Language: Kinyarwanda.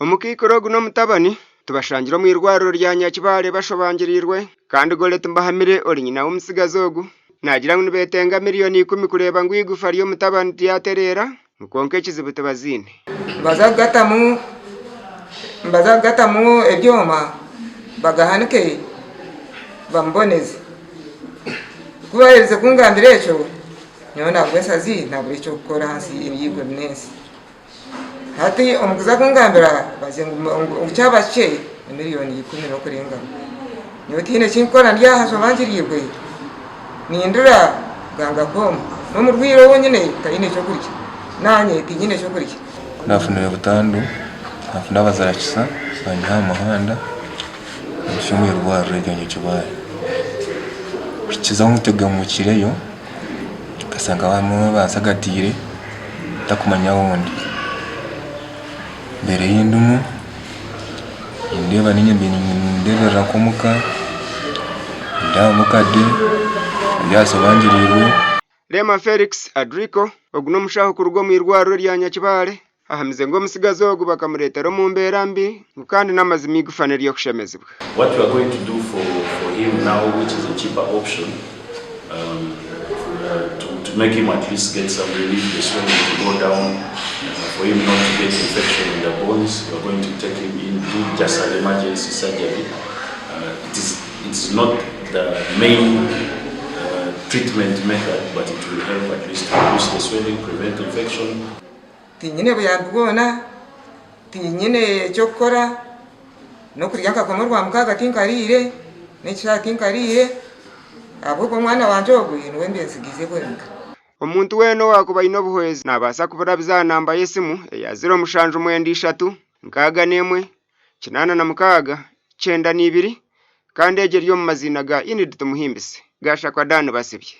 Omukikoro guno mutabani tubashangira mu irwariro rya Nyakibale bashobangirirwe kandi gore tumbahamire oli nyina w'umusigazi ogu nagira ngo betenga miliyoni 10 kureba ngo igufa ryo mutabani tiyaterera nukonke ekizibu tubazine bazagatamu ebyoma bagahanike bamboneze kubahereze kungambira echo nyona bwesazi nabwo echo gukora hasi ibiyigwe nese hati omukuza kungambira bazengu ucyabache miliyoni 10 no kurenga nyotine chinkora ndya hasobangirirwe nindura ganga bom no murwiro wonyene tayine cyo kurya nanye tinyine cyo kurya nafunira butandu nafunda bazarachisa banya muhanda shumwe rwariro rya Nyakibale kiza umutega mu kireyo kasanga bamwe basagatire takumanya wundi mbere y'indumu indeba ndebera komuka ndamukade yasobangirirwe Rema Felix Adrico oguno mushaho kurwo mu irwariro rya Nyakibale ahamize ngo musigazi ogu bakamuretera mu mberambi kandi namazimi gufanira yo kushemezibwa. What we are going to do for him now, which is a cheaper option, to make him at least get some relief, the swelling to go down, for him not to get infection in the bones. We are going to take him in, do just an emergency surgery. It is not the main treatment method, but it will help at least to reduce the swelling, prevent infection. Tinyine buyambugona, tinyine chokora, no kuriyanka komorwa mukaga tinkarire, necha tinkarire, abwo mwana wanje ogwe nwembe nsigize bwenka. Omuntu weno wakuba inobuhwezi nabasa kuburabiza namba yesimu ya 0713 nkaga nemwe 86 92 kandi eje ryo mu mazina ga Inid tumuhimbise gasha kwa Dani basibye.